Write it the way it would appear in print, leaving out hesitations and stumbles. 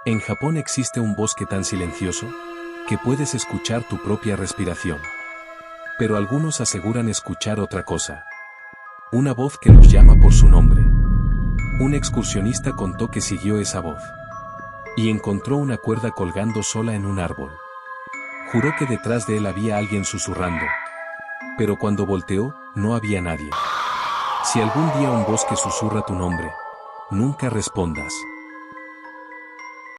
En Japón existe un bosque tan silencioso que puedes escuchar tu propia respiración. Pero algunos aseguran escuchar otra cosa. Una voz que los llama por su nombre. Un excursionista contó que siguió esa voz y encontró una cuerda colgando sola en un árbol. Juró que detrás de él había alguien susurrando. Pero cuando volteó, no había nadie. Si algún día un bosque susurra tu nombre, nunca respondas.